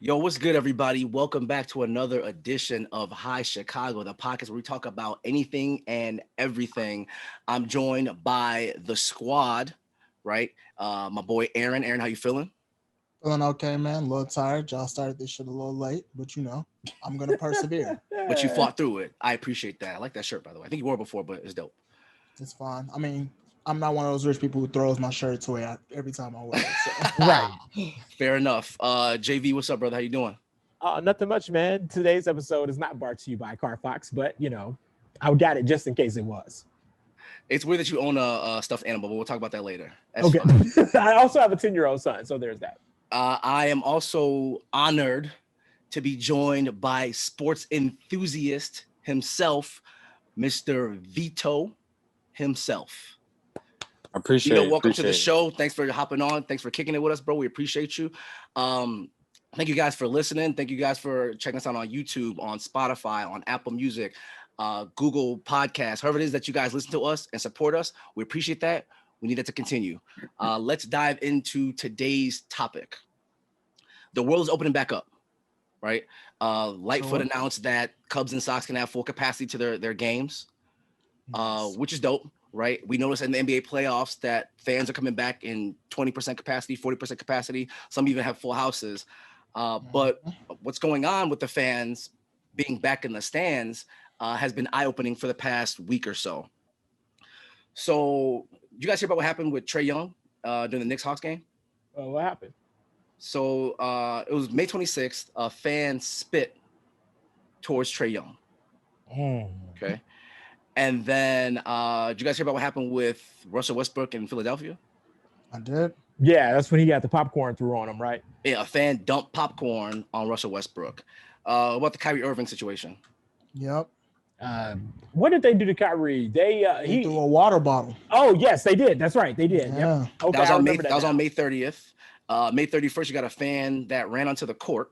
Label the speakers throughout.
Speaker 1: Yo, what's good, everybody? Welcome back to another edition of Hi Chicago, the podcast where we talk about anything and everything. I'm joined by the squad, right? My boy Aaron. Aaron, how you feeling?
Speaker 2: Feeling okay, man. A little tired. Y'all started this shit a little late, but I'm gonna persevere.
Speaker 1: But you fought through it. I appreciate that. I like that shirt, by the way. I think you wore it before, but it's dope.
Speaker 2: It's fine. I mean, I'm not one of those rich people who throws my shirts away every time I wear it. So
Speaker 3: Right.
Speaker 1: Fair enough. JV, what's up, brother? How you doing?
Speaker 3: Nothing much, man. Today's episode is not brought to you by CarFox, but I got it just in case it was.
Speaker 1: It's weird that you own a stuffed animal, but we'll talk about that later. That's
Speaker 3: Okay.
Speaker 1: fine.
Speaker 3: I also have a 10-year-old son, so there's that.
Speaker 1: I am also honored to be joined by sports enthusiast himself, Mr. Vito himself. Welcome to the show. Thanks for hopping on. Thanks for kicking it with us, bro. We appreciate you. Thank you guys for listening. Thank you guys for checking us out on YouTube, on Spotify, on Apple Music, Google Podcasts, however it is that you guys listen to us and support us. We appreciate that. We need that to continue. Let's dive into today's topic. The world is opening back up, right? Lightfoot announced that Cubs and Sox can have full capacity to their games, which is dope, right? We noticed in the NBA playoffs that fans are coming back in 20% capacity, 40% capacity. Some even have full houses. But what's going on with the fans being back in the stands has been eye-opening for the past week or so. So, did you guys hear about what happened with Trae Young during the Knicks-Hawks game?
Speaker 3: What happened?
Speaker 1: So, it was May 26th. A fan spit towards Trae Young. Okay. And then, did you guys hear about what happened with Russell Westbrook in Philadelphia?
Speaker 2: I did.
Speaker 3: Yeah, that's when he got the popcorn threw on him, right?
Speaker 1: Yeah, a fan dumped popcorn on Russell Westbrook. What about the Kyrie Irving situation?
Speaker 2: Yep.
Speaker 3: What did they do to Kyrie?
Speaker 2: He threw a water bottle.
Speaker 3: Oh, yes, they did. That's right. They did.
Speaker 2: Yeah.
Speaker 3: Yep. Okay,
Speaker 1: that was on May 30th. May 31st, you got a fan that ran onto the court,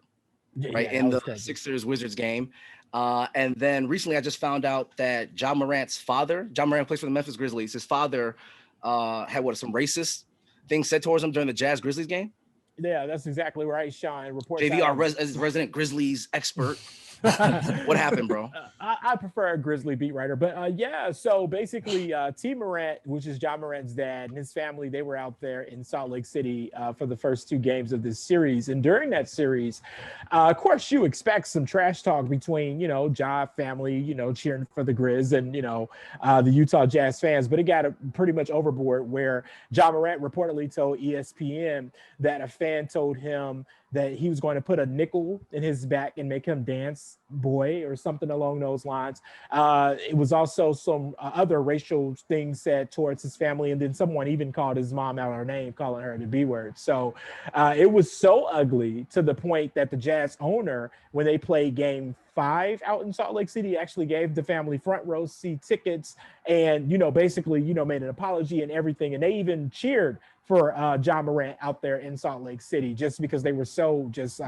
Speaker 1: right, in the Sixers-Wizards game. And then recently I just found out that Ja Morant's father, Ja Morant plays for the Memphis Grizzlies. His father had some racist things said towards him during the Jazz Grizzlies game.
Speaker 3: Yeah, that's exactly right, Sean. Reports
Speaker 1: JV, our resident Grizzlies expert. What happened, bro?
Speaker 3: I prefer a Grizzly beat writer, but yeah. So basically, T. Morant, which is John Morant's dad, and his family, they were out there in Salt Lake City for the first two games of this series. And during that series, of course, you expect some trash talk between Ja family, cheering for the Grizz, and the Utah Jazz fans. But it got pretty much overboard, where John Morant reportedly told ESPN that a fan told him that he was going to put a nickel in his back and make him dance, boy, or something along those lines. It was also some other racial things said towards his family, and then someone even called his mom out her name, calling her the B word. So it was so ugly to the point that the Jazz owner, when they played Game 5 out in Salt Lake City, actually gave the family front row seat tickets, and basically made an apology and everything, and they even cheered for Ja Morant out there in Salt Lake City, just because they were so just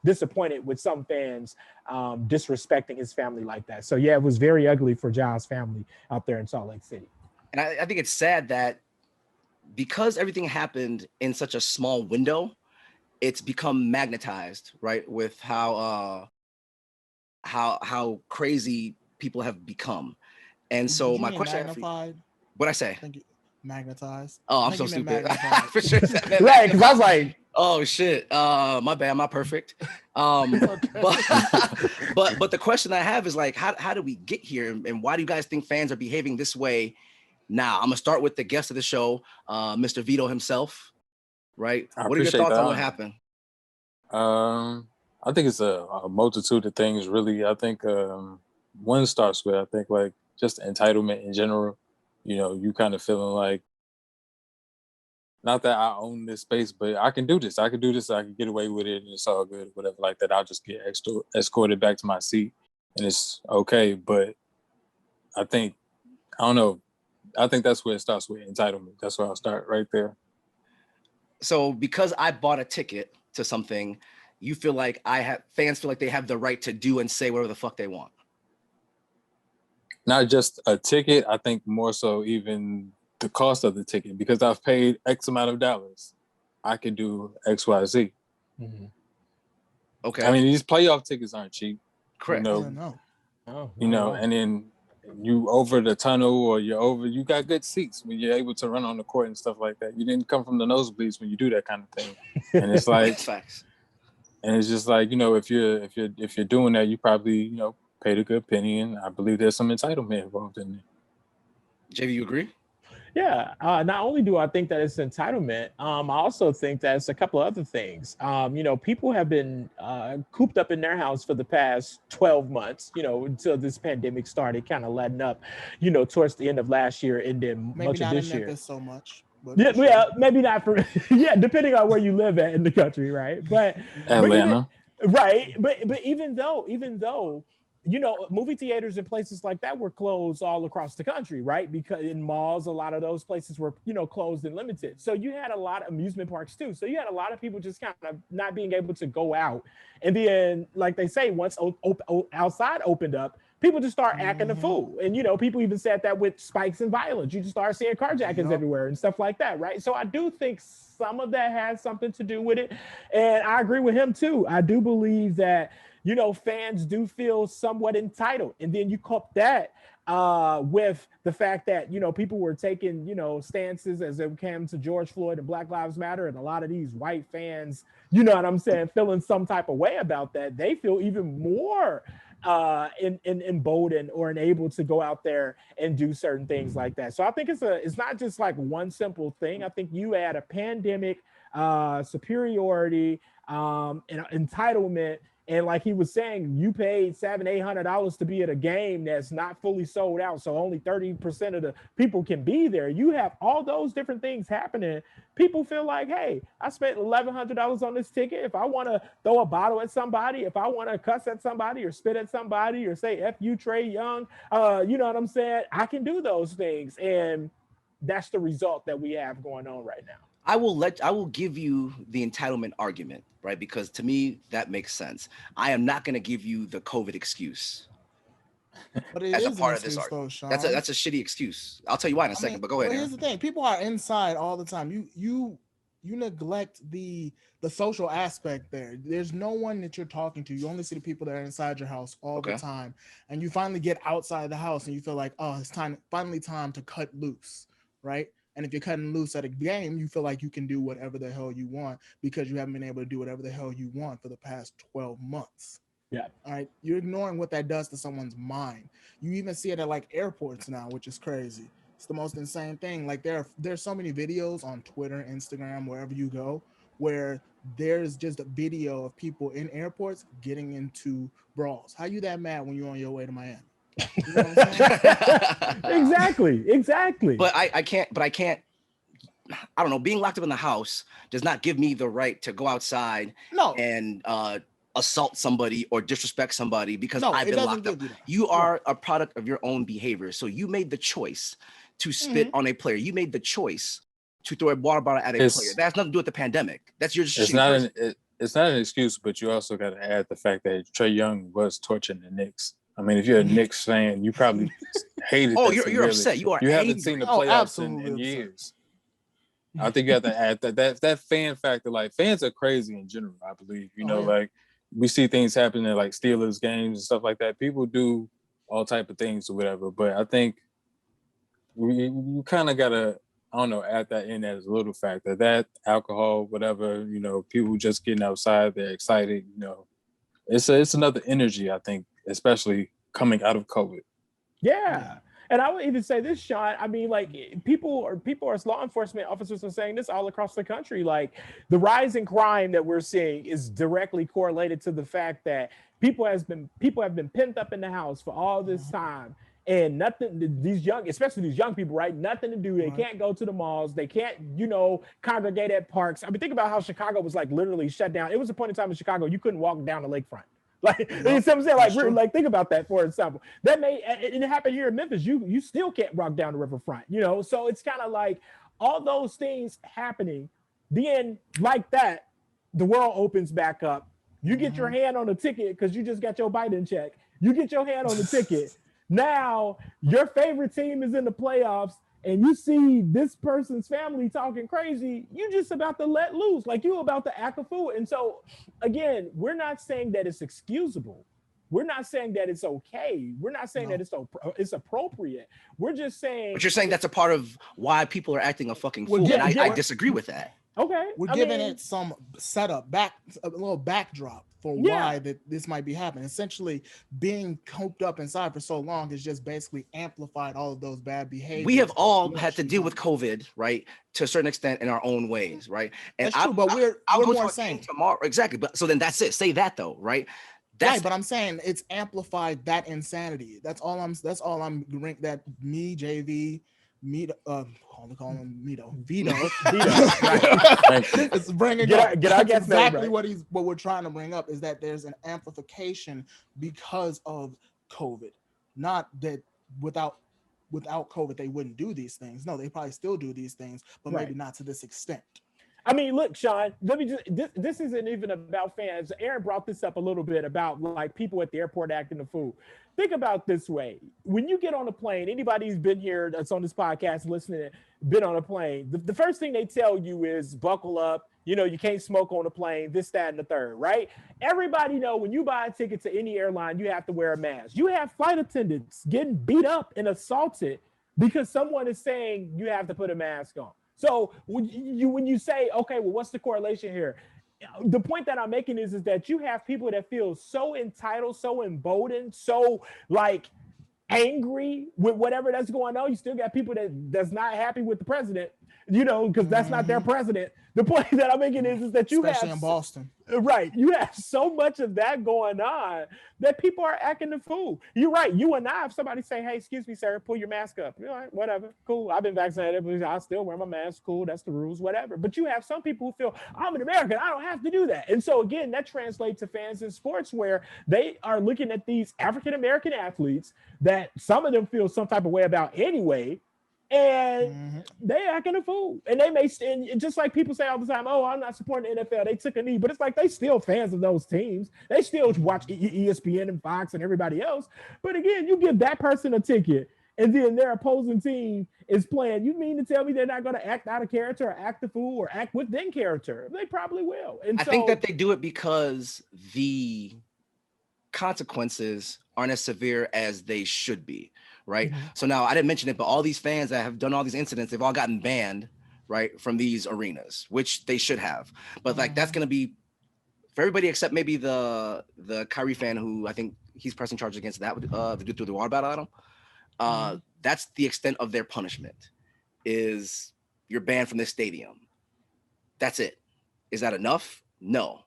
Speaker 3: disappointed with some fans disrespecting his family like that. So yeah, it was very ugly for Ja's family out there in Salt Lake City.
Speaker 1: And I think it's sad that because everything happened in such a small window, it's become magnetized, right? With how crazy people have become. And so my question,
Speaker 2: magnified?
Speaker 1: What'd I say?
Speaker 2: Magnetized.
Speaker 1: Oh, I'm so stupid. For sure.
Speaker 3: Right, because I was like,
Speaker 1: oh shit. My bad. I'm not perfect. But the question I have is like, how do we get here, and why do you guys think fans are behaving this way now? I'm gonna start with the guest of the show, Mr. Vito himself. Right. What are your thoughts on what happened?
Speaker 4: I think it's a multitude of things, really. I think one starts with, I think, like just entitlement in general. You kind of feeling like, not that I own this space, but I can do this. I can get away with it, and it's all good, whatever like that. I'll just get escorted back to my seat, and it's okay. But I think that's where it starts with entitlement. That's where I'll start right there.
Speaker 1: So because I bought a ticket to something, you feel like fans feel like they have the right to do and say whatever the fuck they want.
Speaker 4: Not just a ticket, I think more so even the cost of the ticket, because I've paid X amount of dollars. I can do X, Y, Z.
Speaker 3: Mm-hmm.
Speaker 1: Okay.
Speaker 4: I mean, these playoff tickets aren't cheap.
Speaker 1: Correct.
Speaker 4: You
Speaker 2: I
Speaker 4: know,
Speaker 2: don't know.
Speaker 3: Oh,
Speaker 4: you know,
Speaker 3: wow.
Speaker 4: and then you over the tunnel or you got good seats when you're able to run on the court and stuff like that. You didn't come from the nosebleeds when you do that kind of thing. And it's like,
Speaker 1: That's facts.
Speaker 4: and it's just like, you know, if you're doing that, you probably, you know, paid a good penny, and I believe there's some entitlement involved in it.
Speaker 1: JV, you agree?
Speaker 3: Yeah, not only do I think that it's entitlement, I also think that it's a couple of other things. You know, people have been cooped up in their house for the past 12 months, you know, until this pandemic started kind of letting up, you know, towards the end of last year and then
Speaker 2: Maybe
Speaker 3: much of
Speaker 2: not in
Speaker 3: this year.
Speaker 2: Memphis so much. But
Speaker 3: Yeah,
Speaker 2: for sure.
Speaker 3: yeah, maybe not for yeah, depending on where you live at in the country, right? But even
Speaker 4: Atlanta.
Speaker 3: right, but even though you know, movie theaters and places like that were closed all across the country, right? Because in malls, a lot of those places were, you know, closed and limited. So you had a lot of amusement parks too. So you had a lot of people just kind of not being able to go out. And then, like they say, once outside opened up, people just start acting a fool. And, you know, people even said that with spikes in violence. You just start seeing carjackings everywhere and stuff like that, right? So I do think some of that has something to do with it. And I agree with him too. I do believe that, you know, fans do feel somewhat entitled. And then you couple that with the fact that, you know, people were taking, you know, stances as it came to George Floyd and Black Lives Matter. And a lot of these white fans, you know what I'm saying, feeling some type of way about that. They feel even more emboldened or enabled to go out there and do certain things like that. So I think it's not just like one simple thing. I think you add a pandemic, superiority, and entitlement. And like he was saying, you paid $700-800 to be at a game that's not fully sold out. So only 30% of the people can be there. You have all those different things happening. People feel like, hey, I spent $1,100 on this ticket. If I want to throw a bottle at somebody, if I want to cuss at somebody or spit at somebody or say F you, Trey Young, you know what I'm saying? I can do those things. And that's the result that we have going on right now.
Speaker 1: I will give you the entitlement argument, right? Because to me that makes sense. I am not going to give you the COVID excuse
Speaker 2: But it
Speaker 1: as a
Speaker 2: is an
Speaker 1: part of this
Speaker 2: excuse though,
Speaker 1: argument.
Speaker 2: Sean.
Speaker 1: That's a shitty excuse. I'll tell you why in a second, but go ahead,
Speaker 2: Well, here's
Speaker 1: Aaron.
Speaker 2: the thing: people are inside all the time. You neglect the social aspect there. There's no one that you're talking to. You only see the people that are inside your house all the
Speaker 1: Okay.
Speaker 2: time, and you finally get outside the house and you feel like, oh, it's finally time to cut loose, right? And if you're cutting loose at a game, you feel like you can do whatever the hell you want because you haven't been able to do whatever the hell you want for the past 12 months.
Speaker 3: Yeah.
Speaker 2: All right. You're ignoring what that does to someone's mind. You even see it at like airports now, which is crazy. It's the most insane thing. Like there's so many videos on Twitter, Instagram, wherever you go, where there's just a video of people in airports getting into brawls. How you that mad when you're on your way to Miami? You know what I'm saying?
Speaker 3: Exactly.
Speaker 1: But I can't. I don't know. Being locked up in the house does not give me the right to go outside and assault somebody or disrespect somebody because I've been locked up. You are a product of your own behavior. So you made the choice to spit on a player. You made the choice to throw a water bottle at a player. That has nothing to do with the pandemic. That's your
Speaker 4: it's not an excuse, but you also got to add the fact that Trey Young was torching the Knicks. I mean, if you're a Knicks fan, you probably hated.
Speaker 1: Oh, you're upset. You
Speaker 4: haven't seen the playoffs in years. I think you have to add that fan factor. Like fans are crazy in general. I believe like we see things happening like Steelers games and stuff like that. People do all type of things or whatever. But I think we kind of gotta, I don't know, add that in as a little factor. That alcohol, whatever, people just getting outside, they're excited. It's another energy. I think, especially coming out of COVID.
Speaker 3: Yeah. And I would even say this, Sean. I mean, like people as law enforcement officers are saying this all across the country. Like the rise in crime that we're seeing is directly correlated to the fact that people have been pent up in the house for all this time. And nothing, especially these young people, right? Nothing to do. They can't go to the malls. They can't, congregate at parks. I mean, think about how Chicago was like literally shut down. It was a point in time in Chicago, you couldn't walk down the lakefront. Like, you know what I'm saying? Like, like, think about that, for example. That it happened here in Memphis. You still can't walk down the riverfront, So it's kind of like all those things happening. Then, like that, the world opens back up. You get your hand on the ticket because you just got your Biden check. You get your hand on the ticket. Now, your favorite team is in the playoffs, and you see this person's family talking crazy, you just about to let loose, like you about to act a fool. And so, again, we're not saying that it's excusable. We're not saying that it's okay. We're not saying that it's appropriate. We're just saying.
Speaker 1: But you're saying that's a part of why people are acting a fucking fool,
Speaker 2: Yeah,
Speaker 1: and I disagree with that.
Speaker 3: Okay,
Speaker 2: we're giving it some setup, a little backdrop for why that this might be happening. Essentially, being cooped up inside for so long has just basically amplified all of those bad behaviors.
Speaker 1: We have all had to deal with COVID, right, to a certain extent in our own ways, right? And
Speaker 2: that's true, but
Speaker 1: I'll go
Speaker 2: more
Speaker 1: to a
Speaker 2: saying
Speaker 1: game tomorrow, exactly. But so then that's it. Say that though, right? That's
Speaker 2: right, but I'm saying it's amplified that insanity. That's all I'm. That me, JV, me, call him Vito. It's bringing up.
Speaker 3: Get our guess
Speaker 2: exactly what we're trying to bring up is that there's an amplification because of COVID. Not that without COVID they wouldn't do these things. No, they probably still do these things, but maybe not to this extent.
Speaker 3: I mean, look, Sean, let me just, this isn't even about fans. Aaron brought this up a little bit about like people at the airport acting a fool. Think about this way. When you get on a plane, anybody who's been here that's on this podcast listening, been on a plane, the first thing they tell you is buckle up. You know, you can't smoke on the plane, this, that, and the third, right? Everybody know when you buy a ticket to any airline, you have to wear a mask. You have flight attendants getting beat up and assaulted because someone is saying you have to put a mask on. So when you say, okay, well, what's the correlation here? The point that I'm making is that you have people that feel so entitled, so emboldened, so like angry with whatever that's going on. You still got people that's not happy with the president, you know, because that's not their president. The point that I'm making is that you
Speaker 2: especially in Boston,
Speaker 3: right? You have so much of that going on that people are acting the fool. You're right. You and I, if somebody say, "Hey, excuse me, sir, pull your mask up," you're like, "Whatever, cool. I've been vaccinated, but I still wear my mask. Cool, that's the rules, whatever." But you have some people who feel, "I'm an American. I don't have to do that." And so again, that translates to fans in sports where they are looking at these African American athletes that some of them feel some type of way about anyway. And they acting a fool. And they may stand, just like people say all the time, "Oh, I'm not supporting the NFL. They took a knee." But it's like they still fans of those teams. They still watch ESPN and Fox and everybody else. But again, you give that person a ticket and then their opposing team is playing. You mean to tell me they're not going to act out of character or act a fool or act within character? They probably will. And
Speaker 1: I think that they do it because the consequences aren't as severe as they should be. Right. So now I didn't mention it, but all these fans that have done all these incidents, they've all gotten banned, right, from these arenas, which they should have. But like that's going to be for everybody except maybe the Kyrie fan who I think he's pressing charges against that the dude threw the water bottle at him. That's the extent of their punishment is you're banned from this stadium. That's it. Is that enough? No.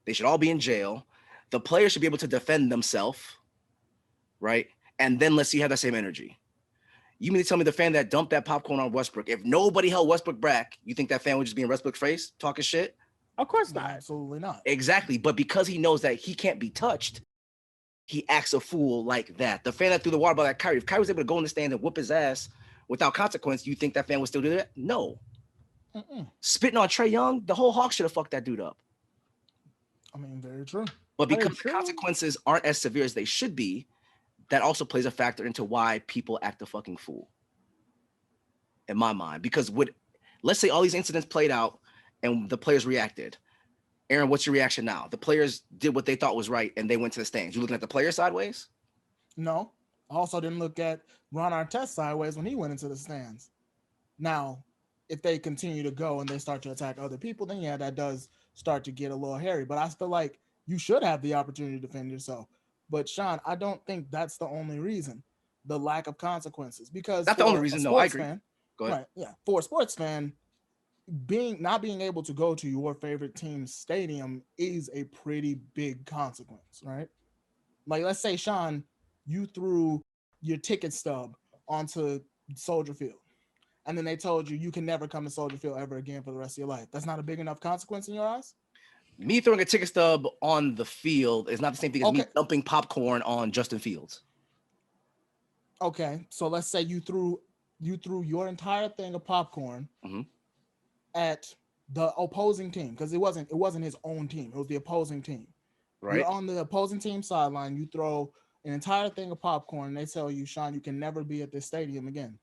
Speaker 1: They should all be in jail. The players should be able to defend themselves, right? And then let's see how that same energy. You mean to tell me the fan that dumped that popcorn on Westbrook, if nobody held Westbrook back, you think that fan would just be in Westbrook's face talking shit?
Speaker 3: Of course not.
Speaker 2: Absolutely not.
Speaker 1: Exactly. But because he knows that he can't be touched, he acts a fool like that. The fan that threw the water bottle at Kyrie, if Kyrie was able to go in the stand and whoop his ass without consequence, you think that fan would still do that? No. Spitting on Trae Young, the whole Hawks should have fucked that dude up.
Speaker 2: I mean, very true.
Speaker 1: But because the consequences aren't as severe as they should be, that also plays a factor into why people act a fucking fool. In my mind, because let's say all these incidents played out and the players reacted. Aaron, what's your reaction now? The players did what they thought was right and they went to the stands. You looking at the players sideways?
Speaker 2: No. I also didn't look at Ron Artest sideways when he went into the stands. Now, if they continue to go and they start to attack other people, then yeah, that does start to get a little hairy. But I feel like you should have the opportunity to defend yourself. But Sean, I don't think that's the only reason. The lack of consequences, because
Speaker 1: that's the only reason. No, I agree.
Speaker 2: Go ahead. Right? Yeah, for a sports fan, not being able to go to your favorite team's stadium is a pretty big consequence, right? Like, let's say, Sean, you threw your ticket stub onto Soldier Field, and then they told you can never come to Soldier Field ever again for the rest of your life. That's not a big enough consequence in your eyes?
Speaker 1: Me throwing a ticket stub on the field is not the same thing as me dumping popcorn on Justin Fields.
Speaker 2: Okay, so let's say you threw your entire thing of popcorn at the opposing team, because it wasn't his own team, it was the opposing team. Right. You're on the opposing team sideline, you throw an entire thing of popcorn, and they tell you, Sean, you can never be at this stadium again.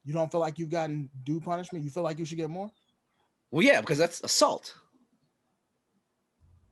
Speaker 2: You don't feel like you've gotten due punishment? You feel like you should get more?
Speaker 1: Well, yeah, because that's assault.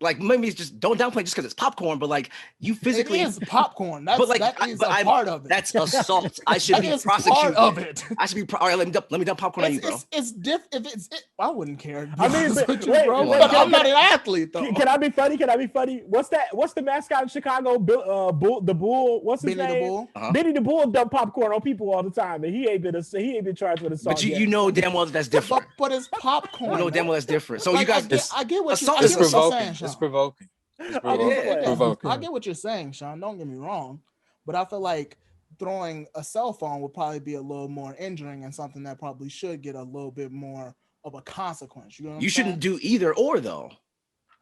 Speaker 1: Like maybe it's just don't downplay just because it's popcorn, but like you
Speaker 2: It
Speaker 1: physically,
Speaker 2: is popcorn.
Speaker 1: but like,
Speaker 2: That is
Speaker 1: but
Speaker 2: a
Speaker 1: I'm
Speaker 2: part of it.
Speaker 1: that's assault. I should
Speaker 2: That
Speaker 1: be
Speaker 2: is part
Speaker 1: prosecuted.
Speaker 2: of it.
Speaker 1: I should be. All right, let me dump popcorn on you, bro.
Speaker 2: It's different. If it's, I wouldn't care. To be
Speaker 3: I mean,
Speaker 2: honest
Speaker 3: but,
Speaker 2: with you,
Speaker 3: wait,
Speaker 2: bro.
Speaker 3: wait,
Speaker 2: But
Speaker 3: can I-
Speaker 2: I'm not an athlete though.
Speaker 3: Can I be funny? Can I be funny? What's the mascot in Chicago? Bull, the Bull. What's his
Speaker 2: Benny
Speaker 3: name?
Speaker 2: the Bull.
Speaker 3: Benny the Bull dump popcorn on people all the time, and he ain't been charged with assault.
Speaker 1: But you,
Speaker 3: yet.
Speaker 1: you know damn well that that's different.
Speaker 2: But it's popcorn.
Speaker 1: You know damn well that's different. So
Speaker 2: Like,
Speaker 1: you guys,
Speaker 2: I get what
Speaker 1: assault
Speaker 2: I
Speaker 1: is
Speaker 2: get what you're
Speaker 4: provoking.
Speaker 2: saying, Sean.
Speaker 4: It's provoking. It's
Speaker 3: I'm
Speaker 4: provoking.
Speaker 3: just playing.
Speaker 4: Provoking.
Speaker 2: I get what you're saying, Sean. Don't get me wrong, but I feel like throwing a cell phone would probably be a little more injuring and something that probably should get a little bit more of a consequence. You know what I'm
Speaker 1: you shouldn't
Speaker 2: saying?
Speaker 1: do either or though.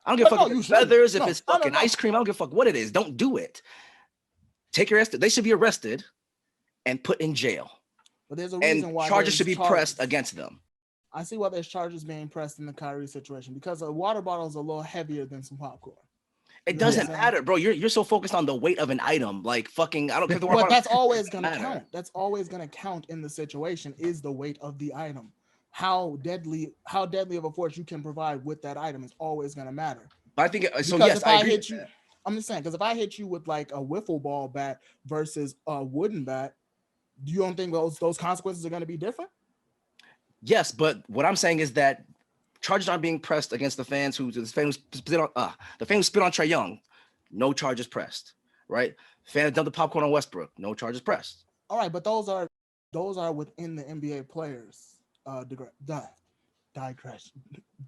Speaker 1: I don't give a
Speaker 2: No,
Speaker 1: fuck
Speaker 2: you
Speaker 1: if it's
Speaker 2: shouldn't.
Speaker 1: feathers, if
Speaker 2: No,
Speaker 1: it's
Speaker 2: no,
Speaker 1: fucking
Speaker 2: no.
Speaker 1: ice cream. I don't give a fuck what it is. Don't do it. Take your ass. They should be arrested and put in jail.
Speaker 2: But there's a reason
Speaker 1: And
Speaker 2: why
Speaker 1: charges should be
Speaker 2: there's
Speaker 1: pressed
Speaker 2: charges.
Speaker 1: against them.
Speaker 2: I see why there's charges being pressed in the Kyrie situation because a water bottle is a little heavier than some popcorn.
Speaker 1: It
Speaker 2: You know what
Speaker 1: doesn't
Speaker 2: I'm saying?
Speaker 1: matter, bro. You're so focused on the weight of an item. Like fucking, I don't care.
Speaker 2: But that's always gonna
Speaker 1: matter.
Speaker 2: count. That's always gonna count in the situation is the weight of the item. How deadly of a force you can provide with that item is always gonna matter.
Speaker 1: But I think so.
Speaker 2: Because
Speaker 1: Yes,
Speaker 2: if
Speaker 1: I
Speaker 2: I
Speaker 1: agree.
Speaker 2: hit you, I'm just saying, because if I hit you with like a wiffle ball bat versus a wooden bat, you don't think those consequences are gonna be different?
Speaker 1: Yes, but what I'm saying is that charges aren't being pressed against the fans who spit on Trae Young. No charges pressed. Right? Fans dumped the popcorn on Westbrook. No charges pressed.
Speaker 2: All right, but those are within the NBA players'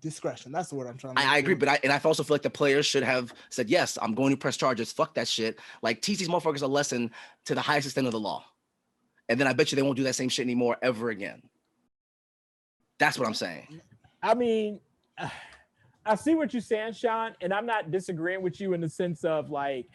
Speaker 2: discretion. That's the word I'm trying to.
Speaker 1: I agree, but I also feel like the players should have said, yes, I'm going to press charges. Fuck that shit. Like teach these motherfuckers a lesson to the highest extent of the law. And then I bet you they won't do that same shit anymore ever again. That's what I'm saying.
Speaker 3: I mean, I see what you're saying, Sean, and I'm not disagreeing with you in the sense of like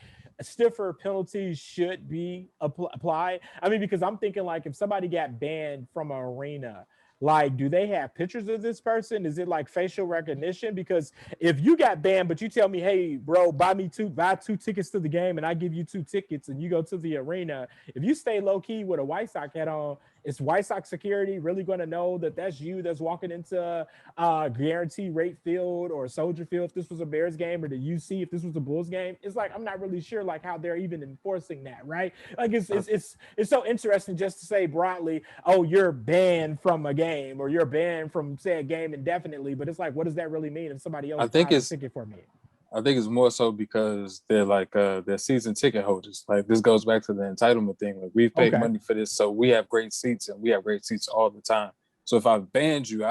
Speaker 3: stiffer penalties should be applied. I mean, because I'm thinking like if somebody got banned from an arena, like, do they have pictures of this person? Is it like facial recognition? Because if you got banned, but you tell me, hey, bro, buy two tickets to the game and I give you 2 tickets and you go to the arena, if you stay low key with a White Sox hat on, is White Sox security really going to know that that's you that's walking into guaranteed rate field or Soldier Field if this was a Bears game, or the UC if this was a Bulls game? It's like I'm not really sure like how they're even enforcing that, right? Like it's so interesting just to say broadly, oh, you're banned from a game or you're banned from said game indefinitely, but it's like, what does that really mean if somebody else buys a ticket for me?
Speaker 4: I think it's more so because they're like they're season ticket holders. Like this goes back to the entitlement thing. Like we've paid money for this, so we have great seats and we have great seats all the time. So if I've banned you,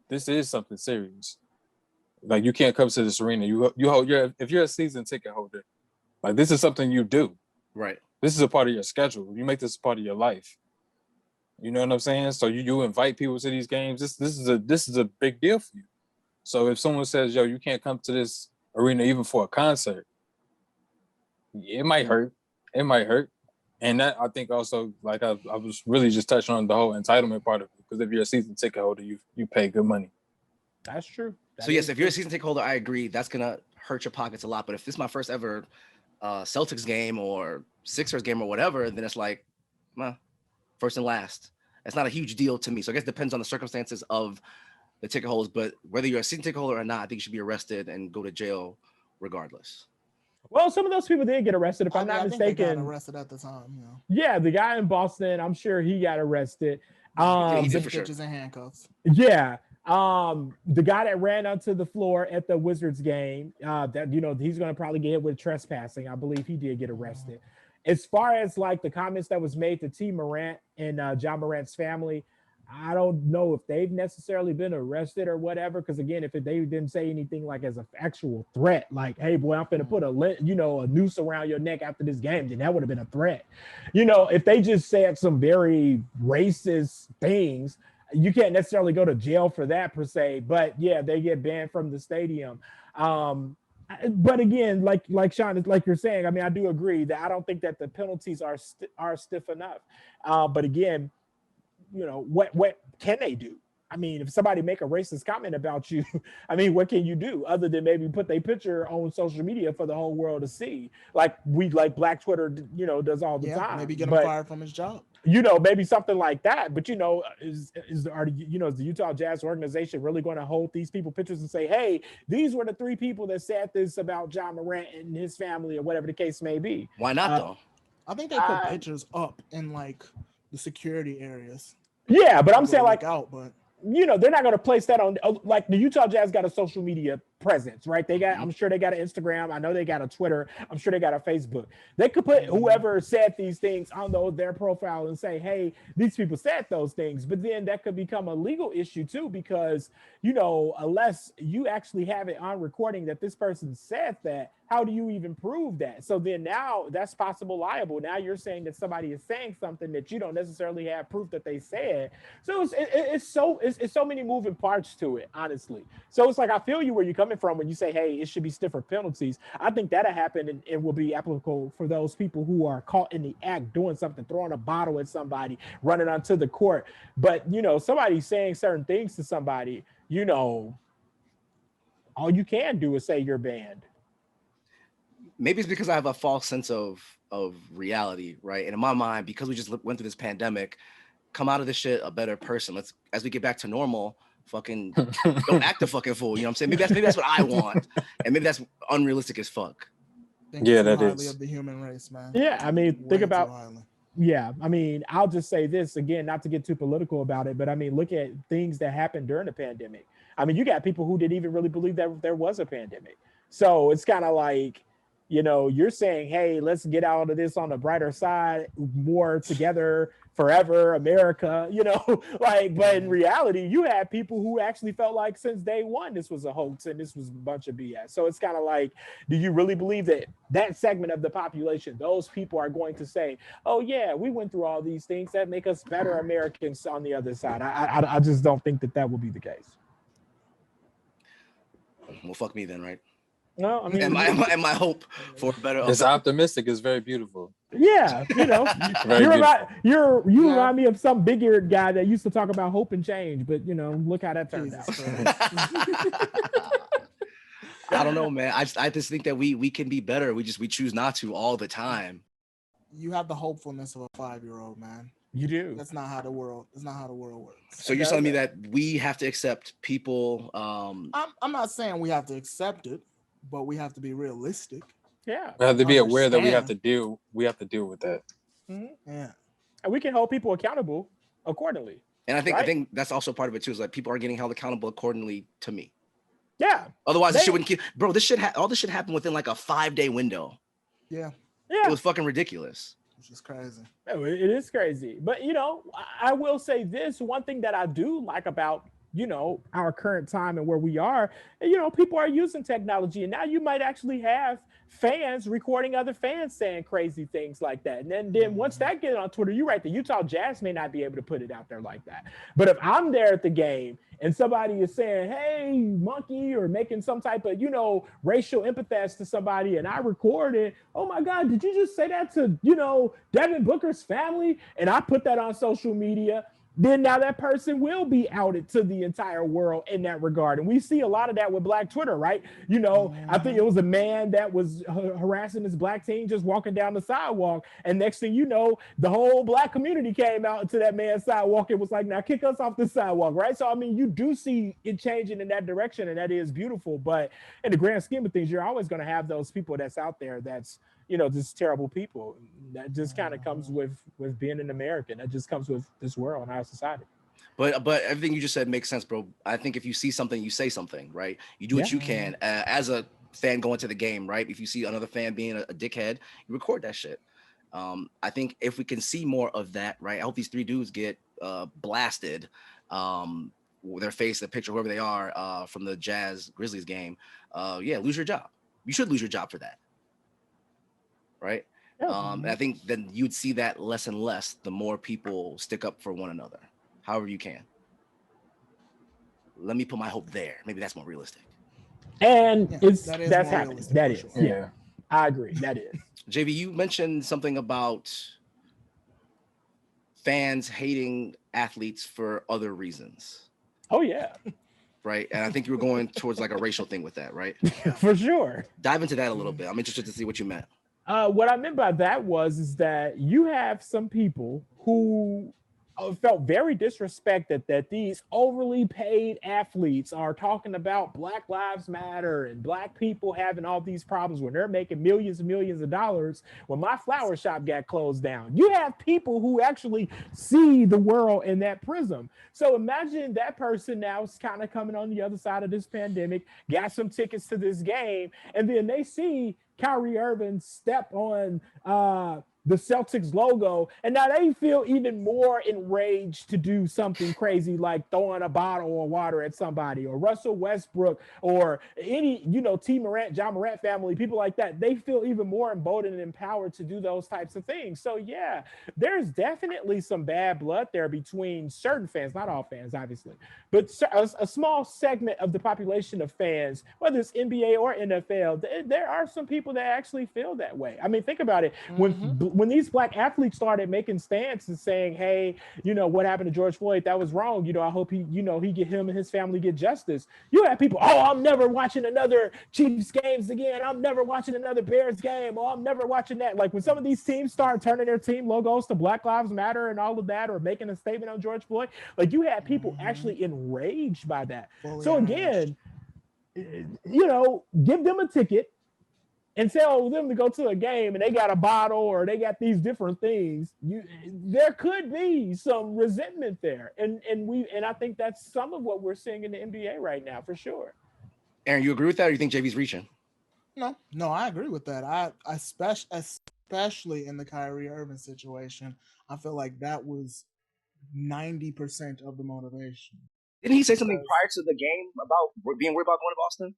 Speaker 4: this is something serious. Like you can't come to this arena. If you're a season ticket holder, like this is something you do.
Speaker 1: Right.
Speaker 4: This is a part of your schedule. You make this a part of your life. You know what I'm saying? So you invite people to these games. This is a big deal for you. So if someone says, yo, you can't come to this arena even for a concert, it might hurt. It might hurt. And that, I think also, like I was really just touching on the whole entitlement part of it, because if you're a season ticket holder, you pay good money.
Speaker 3: That's true.
Speaker 1: So yes, if you're a season ticket holder, I agree. That's gonna hurt your pockets a lot. But if this is my first ever Celtics game or Sixers game or whatever, then it's like, well, first and last. It's not a huge deal to me. So I guess it depends on the circumstances of the ticket holders. But whether you're a season ticket holder or not, I think you should be arrested and go to jail regardless.
Speaker 3: Well, some of those people did get arrested, if I'm not mistaken.
Speaker 2: Think they got arrested at the time, you know.
Speaker 3: Yeah, the guy in Boston, I'm sure he got arrested.
Speaker 1: He did for sure.
Speaker 2: Pictures in handcuffs.
Speaker 3: Yeah. The guy that ran onto the floor at the Wizards game, that he's going to probably get hit with trespassing. I believe he did get arrested. As far as like the comments that was made to T. Morant and John Morant's family, I don't know if they've necessarily been arrested or whatever. Because again, if they didn't say anything like as an actual threat, like, "Hey, boy, I'm gonna put a noose around your neck after this game," then that would have been a threat. If they just said some very racist things, you can't necessarily go to jail for that per se. But yeah, they get banned from the stadium. But again, like Sean, like you're saying, I mean, I do agree that I don't think that the penalties are stiff enough. But again, what can they do? I mean, if somebody make a racist comment about you, I mean, what can you do other than maybe put their picture on social media for the whole world to see? Like Black Twitter, does all the time.
Speaker 2: Maybe get him fired from his job.
Speaker 3: maybe something like that. But is the Utah Jazz organization really going to hold these people pictures and say, hey, these were the 3 people that said this about Ja Morant and his family, or whatever the case may be?
Speaker 1: Why not though?
Speaker 2: I think they put pictures up in like the security areas.
Speaker 3: Yeah, but I'm saying like
Speaker 2: out, but
Speaker 3: they're not going to place that on, like the Utah Jazz got a social media presence, right? They got, I'm sure they got an Instagram. I know they got a Twitter. I'm sure they got a Facebook. They could put whoever said these things on their profile and say, hey, these people said those things. But then that could become a legal issue too, because, unless you actually have it on recording that this person said that, how do you even prove that? So then now that's possible liable. Now you're saying that somebody is saying something that you don't necessarily have proof that they said. So it's so many moving parts to it, honestly. So it's like, I feel you where you're coming from when you say, hey, it should be stiffer penalties. I think that'll happen, and it will be applicable for those people who are caught in the act doing something, throwing a bottle at somebody, running onto the court. But, somebody saying certain things to somebody, all you can do is say you're banned.
Speaker 1: Maybe it's because I have a false sense of reality, right? And in my mind, because we just went through this pandemic, come out of this shit a better person. As we get back to normal, fucking don't act a fucking fool. You know what I'm saying? Maybe that's what I want, and maybe that's unrealistic as fuck.
Speaker 2: Yeah, that is of the human race, man.
Speaker 3: Yeah, I mean, think about. Yeah, I mean, I'll just say this again, not to get too political about it, but I mean, look at things that happened during the pandemic. I mean, you got people who didn't even really believe that there was a pandemic. So it's kind of like, you're saying, hey, let's get out of this on the brighter side, more together forever, America, but in reality, you had people who actually felt like since day one, this was a hoax and this was a bunch of BS. So it's kind of like, do you really believe that segment of the population, those people are going to say, oh yeah, we went through all these things that make us better Americans on the other side? I just don't think that will be the case.
Speaker 1: Well, fuck me then, right?
Speaker 3: No, I mean,
Speaker 1: and my hope for better.
Speaker 4: It's optimistic. It's very beautiful.
Speaker 3: Yeah, you remind me of some big-eared guy that used to talk about hope and change, but look how that turned out.
Speaker 1: I don't know, man. I just think that we can be better. We choose not to all the time.
Speaker 2: You have the hopefulness of a 5-year-old, man.
Speaker 3: You do.
Speaker 2: That's not how the world works.
Speaker 1: So you're telling me that we have to accept people.
Speaker 2: I'm not saying we have to accept it, but we have to be realistic.
Speaker 3: Yeah,
Speaker 4: we have to be aware that we have to deal with that.
Speaker 3: Mm-hmm. Yeah, and we can hold people accountable accordingly.
Speaker 1: And I think that's also part of it too. Is like people are getting held accountable accordingly to me.
Speaker 3: Yeah.
Speaker 1: Otherwise, this shit wouldn't keep. Bro, all this shit happened within like a 5-day window.
Speaker 2: Yeah.
Speaker 1: It was fucking ridiculous.
Speaker 2: Which is crazy.
Speaker 3: It is crazy, but I will say this: one thing that I do like about our current time and where we are, people are using technology, and now you might actually have fans recording other fans saying crazy things like that. And then once that gets on Twitter, you're right, the Utah Jazz may not be able to put it out there like that. But if I'm there at the game and somebody is saying, hey, monkey, or making some type of, racial empaths to somebody, and I record it, oh my God, did you just say that to, Devin Booker's family? And I put that on social media, then now that person will be outed to the entire world in that regard. And we see a lot of that with Black Twitter, right? I think it was a man that was harassing his Black teen just walking down the sidewalk. And next thing you know, the whole Black community came out into that man's sidewalk. It was like, now kick us off the sidewalk, right? So, I mean, you do see it changing in that direction, and that is beautiful. But in the grand scheme of things, you're always going to have those people that's out there that's, just terrible people. That just kind of comes with being an American. That just comes with this world and our society.
Speaker 1: But everything you just said makes sense, bro. I think if you see something, you say something, right? You do what you can as a fan going to the game, right? If you see another fan being a dickhead, you record that shit. I think if we can see more of that, right? I hope these 3 dudes get blasted, their face, the picture, whoever they are, from the Jazz Grizzlies game. Lose your job. You should lose your job for that. Right. And I think then you'd see that less and less the more people stick up for one another, however you can. Let me put my hope there. Maybe that's more realistic.
Speaker 3: And that's happening. That is. Sure. Yeah, I agree. That is.
Speaker 1: JV, you mentioned something about fans hating athletes for other reasons.
Speaker 3: Oh, yeah.
Speaker 1: Right. And I think you were going towards like a racial thing with that, right?
Speaker 3: For sure.
Speaker 1: Dive into that a little bit. I'm interested to see what you meant.
Speaker 3: What I meant by that is that you have some people who felt very disrespected that these overly paid athletes are talking about Black Lives Matter and Black people having all these problems when they're making millions and millions of dollars when my flower shop got closed down. You have people who actually see the world in that prism. So imagine that person now is kind of coming on the other side of this pandemic, got some tickets to this game, and then they see Kyrie Irving step on the Celtics logo, and now they feel even more enraged to do something crazy like throwing a bottle of water at somebody, or Russell Westbrook, or any, T. Morant, John Morant family, people like that. They feel even more emboldened and empowered to do those types of things. So yeah, there's definitely some bad blood there between certain fans, not all fans, obviously, but a small segment of the population of fans, whether it's NBA or NFL, there are some people that actually feel that way. I mean, think about it. When these Black athletes started making stands and saying, hey, what happened to George Floyd, that was wrong. I hope he get him and his family get justice. You have people, oh, I'm never watching another Chiefs games again. I'm never watching another Bears game. Oh, I'm never watching that. Like when some of these teams start turning their team logos to Black Lives Matter and all of that, or making a statement on George Floyd, like you had people actually enraged by that. So again, give them a ticket and tell them to go to a game and they got a bottle or they got these different things, there could be some resentment there. And I think that's some of what we're seeing in the NBA right now, for sure.
Speaker 1: Aaron, you agree with that, or you think JV's reaching?
Speaker 2: No, I agree with that. I especially in the Kyrie Irving situation, I feel like that was 90% of the motivation.
Speaker 1: Didn't he say something prior to the game about being worried about going to Boston?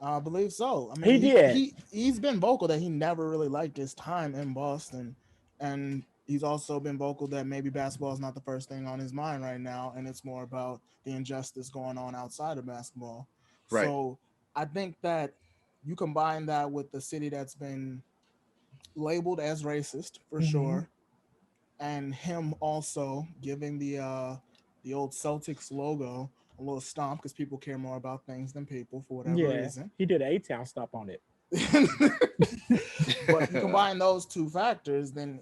Speaker 2: I believe so. I mean,
Speaker 3: he did.
Speaker 2: He's been vocal that he never really liked his time in Boston, and he's also been vocal that maybe basketball is not the first thing on his mind right now, and it's more about the injustice going on outside of basketball. Right. So I think that you combine that with the city that's been labeled as racist for sure, and him also giving the old Celtics logo a little stomp because people care more about things than people for whatever reason.
Speaker 3: He did an A-Town stomp on it.
Speaker 2: But you combine those two factors, then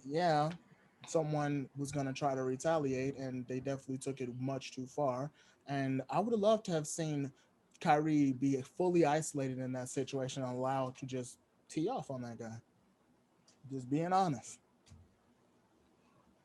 Speaker 2: someone was going to try to retaliate, and they definitely took it much too far. And I would have loved to have seen Kyrie be fully isolated in that situation and allowed to just tee off on that guy. Just being honest.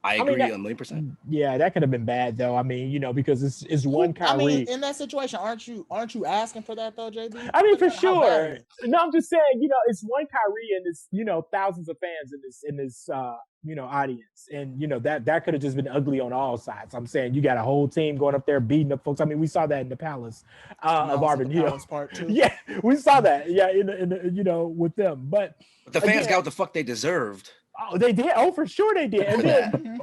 Speaker 1: I agree 1,000,000%.
Speaker 3: Yeah, that could have been bad though. I mean, because it's one Kyrie. I mean,
Speaker 2: in that situation, aren't you asking for that though, JB?
Speaker 3: I mean, for sure. No, I'm just saying, it's one Kyrie and it's thousands of fans in this audience, and that could have just been ugly on all sides. I'm saying you got a whole team going up there beating up folks. I mean, we saw that in the Palace of Auburn Hill.
Speaker 2: Part 2.
Speaker 3: Yeah, we saw that. Yeah, in the with them, but
Speaker 1: the fans got what the fuck they deserved.
Speaker 3: Oh, they did. Oh, for sure they did. And then,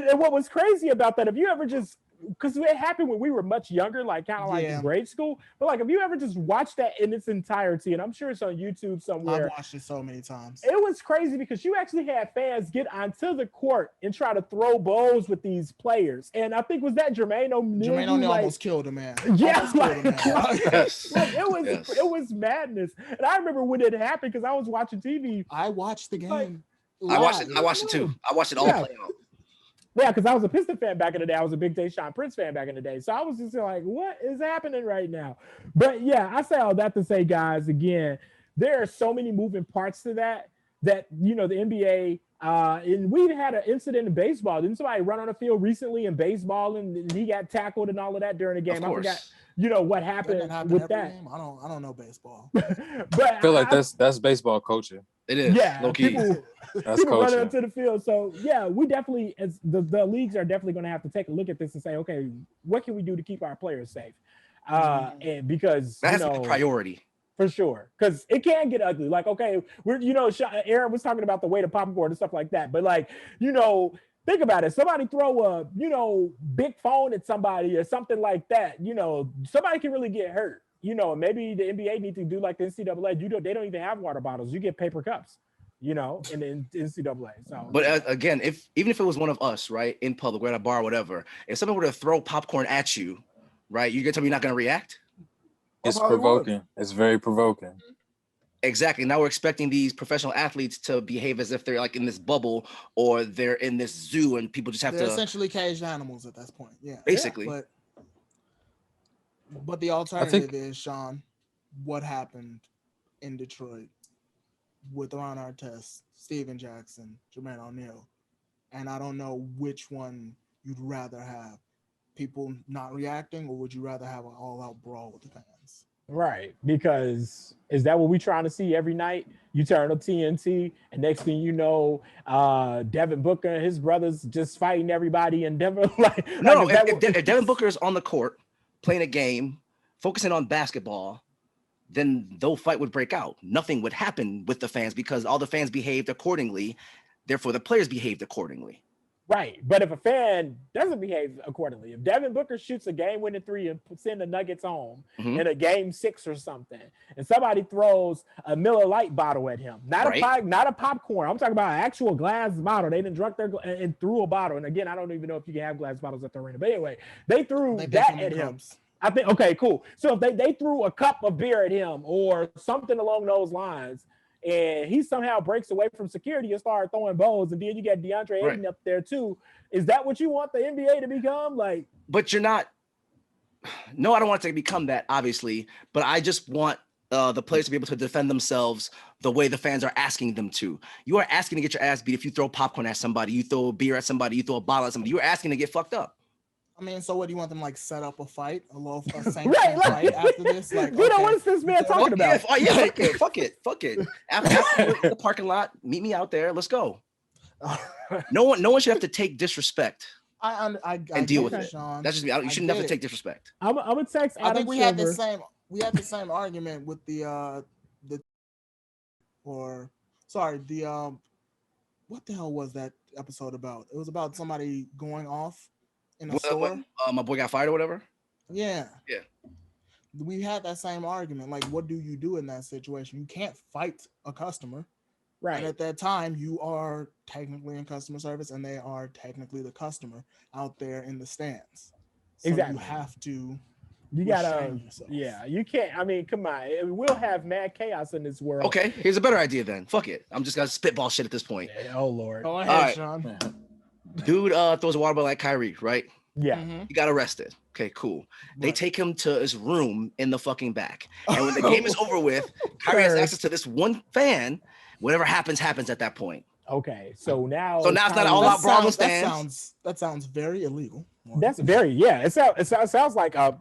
Speaker 3: and what was crazy about that, if you ever just, because it happened when we were much younger, like kind of like in grade school, but like if you ever just watch that in its entirety, and I'm sure it's on YouTube somewhere.
Speaker 2: I've watched it so many times.
Speaker 3: It was crazy because you actually had fans get onto the court and try to throw balls with these players. And I think, was that Jermaine O'Neal?
Speaker 2: Jermaine O'Neal almost killed a man.
Speaker 3: Yeah, it was madness. And I remember when it happened because I was watching TV.
Speaker 2: I watched the game.
Speaker 1: I watched it too. I watched it all play out.
Speaker 3: Yeah, because I was a Piston fan back in the day. I was a big Tayshaun Prince fan back in the day. So I was just like, what is happening right now? But yeah, I say all that to say, guys, again, there are so many moving parts to that the NBA, and we had an incident in baseball. Didn't somebody run on the field recently in baseball and he got tackled and all of that during the game? I forgot. What happened with that?
Speaker 2: Game? I don't know baseball.
Speaker 3: But
Speaker 4: I feel like that's baseball culture.
Speaker 1: It is.
Speaker 3: Yeah,
Speaker 1: low key.
Speaker 4: That's
Speaker 3: people running onto the field. So yeah, we definitely, as the leagues are definitely going to have to take a look at this and say, okay, what can we do to keep our players safe? And because
Speaker 1: that has to be a priority.
Speaker 3: For sure, because it can get ugly. Like, okay, we're Aaron was talking about the weight of popcorn and stuff like that, but like, think about it. Somebody throw a, big phone at somebody or something like that. Somebody can really get hurt. Maybe the NBA need to do like the NCAA. They don't even have water bottles. You get paper cups. In the NCAA. So,
Speaker 1: but again, even if it was one of us, right, in public, we're at a bar, or whatever, if someone were to throw popcorn at you, right, you get to me not going to react.
Speaker 4: It's provoking. It's very provoking.
Speaker 1: Exactly. Now we're expecting these professional athletes to behave as if they're like in this bubble or they're in this zoo, and people just have
Speaker 2: They're
Speaker 1: to
Speaker 2: essentially caged animals at this point. Yeah.
Speaker 1: basically.
Speaker 2: But the
Speaker 4: I think
Speaker 2: alternative is, Sean, what happened in Detroit with Ron Artest, Steven Jackson, Jermaine O'Neal, and I don't know which one you'd rather have. People not reacting, or would you rather have an all-out brawl with the fans?
Speaker 3: Right, because is that what we trying to see every night? You turn on TNT, and next thing you know, Devin Booker and his brothers just fighting everybody, and Devin
Speaker 1: No, no.
Speaker 3: is that
Speaker 1: If Devin Booker is on the court playing a game, focusing on basketball, then no fight would break out. Nothing would happen with the fans because all the fans behaved accordingly. Therefore, the players behaved accordingly.
Speaker 3: right? But if a fan doesn't behave accordingly, if Devin Booker shoots a game-winning three and send the Nuggets home
Speaker 1: Mhm.
Speaker 3: in a game 6 or something, and somebody throws a Miller Lite bottle at him, not a popcorn. I'm talking about an actual glass bottle. They didn't drunk their and threw a bottle. And again, I don't even know if you can have glass bottles at the arena. But anyway, they threw that at him. I think, okay, cool. So if they threw a cup of beer at him or something along those lines, and he somehow breaks away from security and started throwing bows, and then you got DeAndre Ayton up there too. Is that what you want the NBA to become? Like,
Speaker 1: but you're not. No, I don't want it to become that, obviously. But I just want the players to be able to defend themselves the way the fans are asking them to. You are asking to get your ass beat if you throw popcorn at somebody, you throw a beer at somebody, you throw a bottle at somebody. You're asking to get fucked up.
Speaker 2: I mean, so what do you want them like set up a fight, a sanctioned fight after this? Like,
Speaker 3: what is this man talking about?
Speaker 1: Yeah, fuck it. After the parking lot, meet me out there. Let's go. No one should have to take disrespect.
Speaker 2: I
Speaker 1: and deal with it.
Speaker 2: Sean.
Speaker 1: That's just me. You shouldn't have to take disrespect.
Speaker 3: I'm gonna text Adam
Speaker 2: I think we
Speaker 3: Silver.
Speaker 2: had the same argument with the what the hell was that episode about? It was about somebody going off in a store.
Speaker 1: My boy got fired or whatever.
Speaker 2: Yeah.
Speaker 1: Yeah.
Speaker 2: We had that same argument. Like, what do you do in that situation? You can't fight a customer.
Speaker 3: Right.
Speaker 2: And at that time, you are technically in customer service, and they are technically the customer out there in the stands. So
Speaker 3: exactly.
Speaker 2: You have to.
Speaker 3: You gotta. Yeah. You can't. I mean, come on. We'll have mad chaos in this world.
Speaker 1: Okay. Here's a better idea then. Fuck it. I'm just gonna spitball shit at this point.
Speaker 3: Oh Lord.
Speaker 2: Go ahead, Sean.
Speaker 1: Dude throws a water bottle at Kyrie, right?
Speaker 3: Yeah.
Speaker 2: Mm-hmm.
Speaker 1: He got arrested. Okay, cool. They
Speaker 2: Right.
Speaker 1: take him to his room in the fucking back. And when the game is over with, Kyrie has access to this one fan. Whatever happens at that point.
Speaker 3: Okay. So now
Speaker 1: it's not an all-out brawl in the stands.
Speaker 2: That sounds very illegal.
Speaker 3: That's very It sounds like a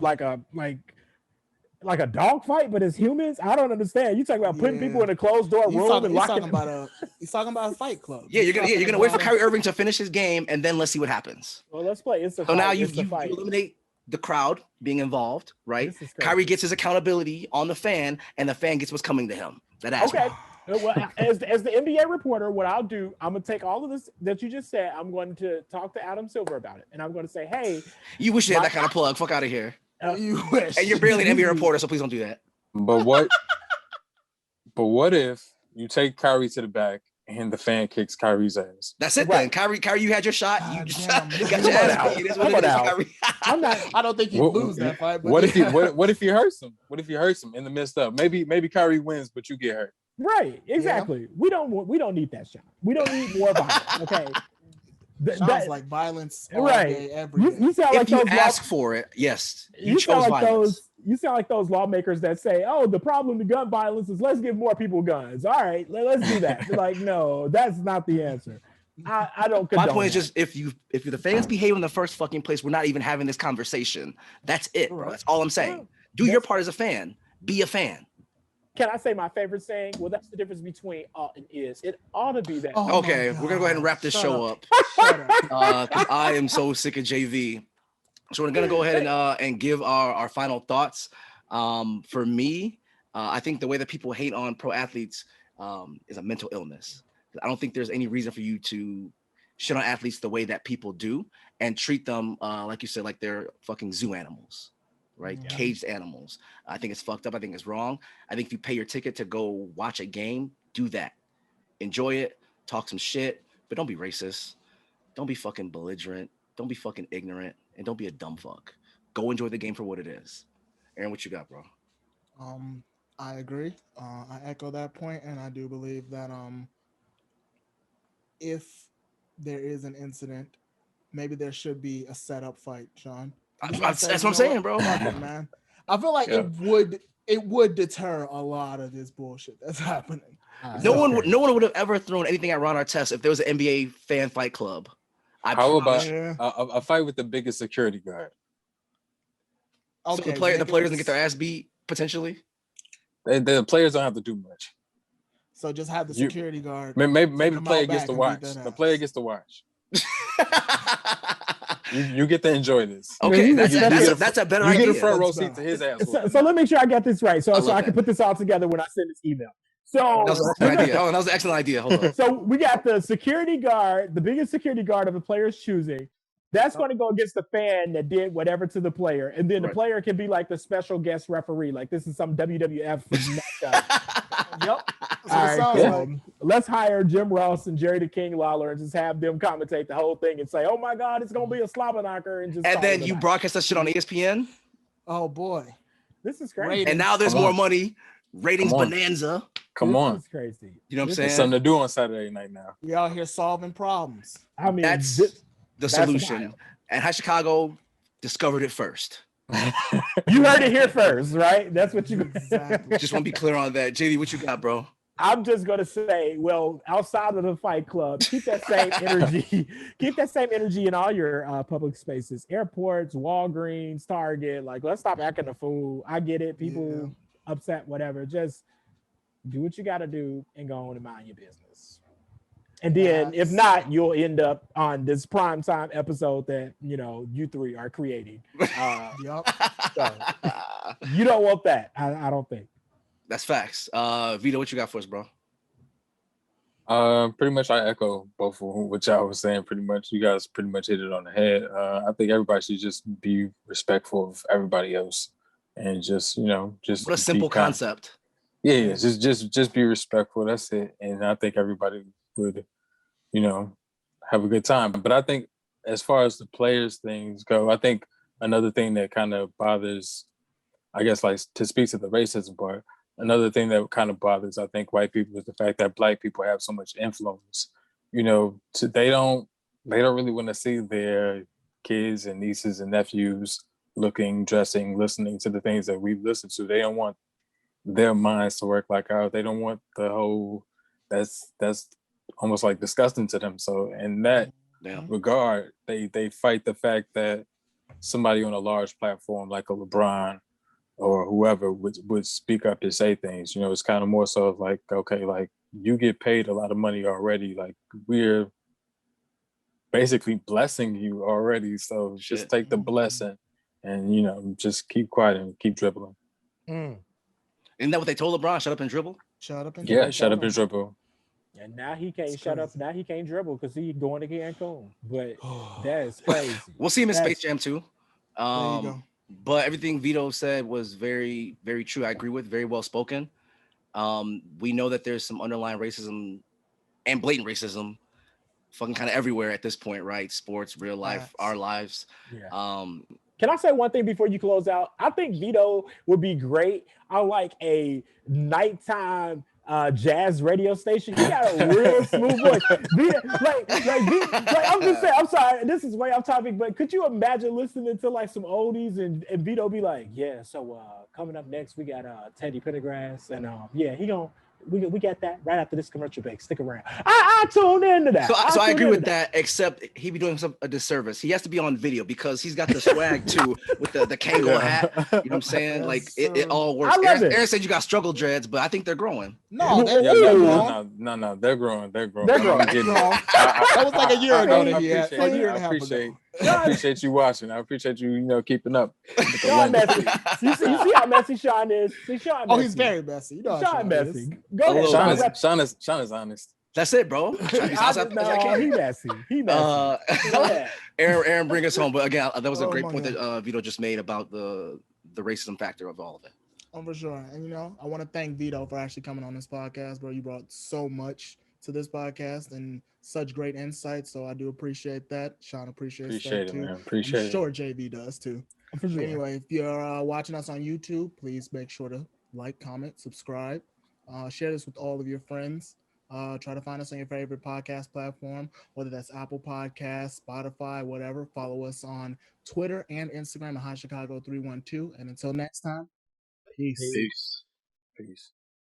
Speaker 3: dog fight, but as humans, I don't understand. You talking about putting people in a closed door room and locking them.
Speaker 2: He's talking about a fight club.
Speaker 1: Yeah, you're gonna wait for Kyrie Irving to finish his game, and then let's see what happens.
Speaker 3: Well, let's play.
Speaker 1: So now you eliminate the crowd being involved, right? Kyrie gets his accountability on the fan, and the fan gets what's coming to him.
Speaker 3: Okay. Well, as the NBA reporter, what I'll do, I'm gonna take all of this that you just said. I'm going to talk to Adam Silver about it, and I'm going to say, "Hey,
Speaker 1: you wish you had that kind of plug. Fuck out of here.
Speaker 2: You wish."
Speaker 1: And you're barely an NBA reporter, so please don't do that.
Speaker 4: But what if you take Kyrie to the back and the fan kicks Kyrie's ass?
Speaker 1: That's it then. Kyrie, you had your shot. You got your ass beat. It is what it is, Kyrie.
Speaker 2: I don't think you lose that fight. But
Speaker 4: what if he hurts him? What if he hurts him in the midst of maybe Kyrie wins, but you get hurt?
Speaker 3: Right, exactly. Yeah. We don't need that shot. We don't need more violence. Okay.
Speaker 2: Sounds like violence all day, every day.
Speaker 3: You sound like
Speaker 1: if you ask for it, yes. You chose
Speaker 3: sound like
Speaker 1: violence.
Speaker 3: You sound like those lawmakers that say, "Oh, the problem with gun violence is let's give more people guns." All right, let's do that. Like, no, that's not the answer. I don't.
Speaker 1: My point is just if the fans behave in the first fucking place, we're not even having this conversation. That's it, bro. That's all I'm saying. Do your part as a fan. Be a fan.
Speaker 3: Can I say my favorite saying? Well, that's the difference between ought and is. It ought to be that.
Speaker 1: Okay, we're gonna go ahead and wrap this show up. Because I am so sick of JV. So we're gonna go ahead and give our final thoughts. For me, I think the way that people hate on pro athletes is a mental illness. I don't think there's any reason for you to shit on athletes the way that people do and treat them like you said, like they're fucking zoo animals. Right? Yeah. Caged animals. I think it's fucked up. I think it's wrong. I think if you pay your ticket to go watch a game, do that. Enjoy it, talk some shit, but don't be racist. Don't be fucking belligerent. Don't be fucking ignorant, and don't be a dumb fuck. Go enjoy the game for what it is. Aaron, what you got, bro?
Speaker 2: I agree. I echo that point, and I do believe that if there is an incident, maybe there should be a setup fight, Sean. I'm just gonna say,
Speaker 1: That's
Speaker 2: you
Speaker 1: what I'm
Speaker 2: know what?
Speaker 1: saying, bro.
Speaker 2: Fuck it, man. I feel like
Speaker 4: Yeah.
Speaker 2: it would deter a lot of this bullshit that's happening.
Speaker 1: No
Speaker 2: So,
Speaker 1: one would have ever thrown anything at Ron Artest if there was an NBA fan fight club. I
Speaker 4: How
Speaker 1: promise.
Speaker 4: about
Speaker 2: yeah.
Speaker 4: a fight with the biggest security guard?
Speaker 1: So
Speaker 2: Okay,
Speaker 1: the
Speaker 2: make it
Speaker 1: players gonna get their ass beat potentially.
Speaker 4: The players don't have to do much.
Speaker 2: So just have the
Speaker 4: You
Speaker 2: security guard.
Speaker 4: maybe
Speaker 2: take
Speaker 4: the
Speaker 2: them
Speaker 4: player
Speaker 2: out
Speaker 4: gets
Speaker 2: back
Speaker 4: to
Speaker 2: and beat
Speaker 4: watch.
Speaker 2: that
Speaker 4: The
Speaker 2: ass.
Speaker 4: player gets to watch. You get to enjoy this.
Speaker 1: Okay,
Speaker 3: You
Speaker 1: that's
Speaker 3: get
Speaker 1: that's a better
Speaker 4: You
Speaker 1: idea.
Speaker 4: get a front row
Speaker 2: That's
Speaker 4: seat to his ass.
Speaker 3: So let me make sure I got this right. So
Speaker 1: I
Speaker 3: I
Speaker 1: love
Speaker 3: can
Speaker 1: that.
Speaker 3: put this all together when I send this email. So
Speaker 1: That was an excellent idea. Oh, that was an excellent idea. Hold on.
Speaker 3: So we got the security guard, the biggest security guard of the player's choosing. That's going to go against the fan that did whatever to the player, and then the
Speaker 1: Right.
Speaker 3: player can be like the special guest referee, like this is some WWF matchup.
Speaker 2: Yep. That's
Speaker 3: All
Speaker 2: what it
Speaker 3: right,
Speaker 2: sounds
Speaker 3: so
Speaker 2: like.
Speaker 3: let's hire Jim Ross and Jerry the King Lawler and just have them commentate the whole thing and say, "Oh my God, it's going to be a slobber knocker," and just
Speaker 1: And
Speaker 3: call
Speaker 1: then
Speaker 3: it a
Speaker 1: you
Speaker 3: night.
Speaker 1: broadcast that shit on ESPN,
Speaker 2: Oh boy.
Speaker 3: This is crazy.
Speaker 2: Ratings.
Speaker 1: and now there's
Speaker 4: Come
Speaker 1: more
Speaker 4: on.
Speaker 1: money. Ratings
Speaker 4: Come on.
Speaker 1: bonanza.
Speaker 4: Come
Speaker 3: This
Speaker 4: on.
Speaker 3: is crazy.
Speaker 1: You know what I'm
Speaker 3: This
Speaker 1: saying?
Speaker 3: is-
Speaker 4: There's something to do on Saturday night now.
Speaker 2: We out here solving problems.
Speaker 3: I mean,
Speaker 1: That's
Speaker 3: this,
Speaker 1: the
Speaker 3: that's
Speaker 1: solution.
Speaker 3: wild.
Speaker 1: And how Chicago discovered it first.
Speaker 3: You heard it here first, right? That's what you.
Speaker 2: Exactly.
Speaker 1: Just want to be clear on that. JD, what you got, bro?
Speaker 3: I'm just gonna say, well, outside of the Fight Club, keep that same energy. Keep that same energy in all your public spaces, airports, Walgreens, Target. Like, let's stop acting a fool. I get it. People upset, whatever. Just do what you got to do and go on and mind your business. And then, if not, you'll end up on this primetime episode that you three are creating.
Speaker 2: Yup.
Speaker 3: So you don't want that. I don't think.
Speaker 1: That's facts. Vito, what you got for us, bro?
Speaker 4: Pretty much I echo both of what y'all was saying. Pretty much, you guys pretty much hit it on the head. I think everybody should just be respectful of everybody else, and just just
Speaker 1: What a simple
Speaker 4: be kind.
Speaker 1: concept.
Speaker 4: Yeah, just be respectful. That's it. And I think everybody would, have a good time. But I think as far as the players things go, I think another thing that kind of bothers, I guess, like to speak to the racism part, another thing that kind of bothers, I think, white people is the fact that Black people have so much influence. They don't really want to see their kids and nieces and nephews looking, dressing, listening to the things that we listen to. They don't want their minds to work like ours. They don't want the whole that's almost like disgusting to them. So in that regard, they fight the fact that somebody on a large platform like a LeBron or whoever would speak up to say things. It's kind of more so of like, okay, like you get paid a lot of money already. Like we're basically blessing you already. So just take the blessing and just keep quiet and keep dribbling.
Speaker 1: Isn't that what they told LeBron? Shut up and dribble?
Speaker 2: Shut up and
Speaker 4: Yeah, shut up and dribble.
Speaker 3: And now he can't
Speaker 2: It's
Speaker 3: shut up.
Speaker 2: crazy.
Speaker 3: Now he can't dribble because he's going to Cancun. But that is crazy.
Speaker 1: We'll see him in
Speaker 3: That's-
Speaker 1: Space Jam too.
Speaker 2: There you go.
Speaker 1: But everything Vito said was very, very true. I agree with. Very well spoken. We know that there's some underlying racism and blatant racism, fucking kind of everywhere at this point, right? Sports, real life,
Speaker 2: Facts.
Speaker 1: our lives.
Speaker 3: Yeah. Can I say one thing before you close out? I think Vito would be great on like a nighttime jazz radio station. He got a real smooth voice. I'm just saying, I'm sorry, this is way off topic, but could you imagine listening to like some oldies and Vito be like, yeah, so coming up next we got Teddy Pendergrass and we got that right after this commercial break. Stick around. I tune into that.
Speaker 1: So I agree with that, except he be doing himself a disservice. He has to be on video because he's got the swag too with the Kangol hat. You know what I'm saying?
Speaker 2: Yes,
Speaker 1: Like it all works.
Speaker 3: I love it.
Speaker 1: Aaron said you got struggle dreads, but I think they're growing.
Speaker 2: No, they're
Speaker 4: Yeah,
Speaker 2: growing.
Speaker 4: no, they're growing. They're growing.
Speaker 3: They're growing.
Speaker 4: I'm getting it.
Speaker 2: That was like a year ago that he had. A year and a half
Speaker 4: appreciate,
Speaker 2: ago.
Speaker 4: I appreciate you watching. I appreciate you, keeping up. With the
Speaker 3: Sean
Speaker 4: language.
Speaker 3: messy. You see how messy Sean is? See, Sean
Speaker 2: Oh,
Speaker 3: messy.
Speaker 2: he's very messy. You know how
Speaker 3: Sean
Speaker 2: Sean is.
Speaker 3: messy. Go ahead.
Speaker 4: Sean is honest.
Speaker 1: That's it, bro. I'm trying to be as honest as I
Speaker 3: No,
Speaker 1: can.
Speaker 3: he messy. He messy. Go ahead.
Speaker 1: Aaron, bring us home. But again, that was a
Speaker 2: Oh
Speaker 1: great
Speaker 2: my
Speaker 1: point
Speaker 2: God.
Speaker 1: that Vito just made about the racism factor of all of it.
Speaker 2: Oh, for sure. And I want to thank Vito for actually coming on this podcast, bro. You brought so much to this podcast and such great insights. So I do appreciate that. Sean appreciates
Speaker 4: Appreciate
Speaker 2: that
Speaker 4: it,
Speaker 2: too.
Speaker 4: man. Appreciate
Speaker 2: I'm
Speaker 4: it.
Speaker 2: sure JV does too.
Speaker 3: For sure.
Speaker 2: Anyway, if you're watching us on YouTube, please make sure to like, comment, subscribe, share this with all of your friends. Try to find us on your favorite podcast platform, whether that's Apple Podcasts, Spotify, whatever. Follow us on Twitter and Instagram at High Chicago 312. And until next time, peace.
Speaker 4: Peace. Peace.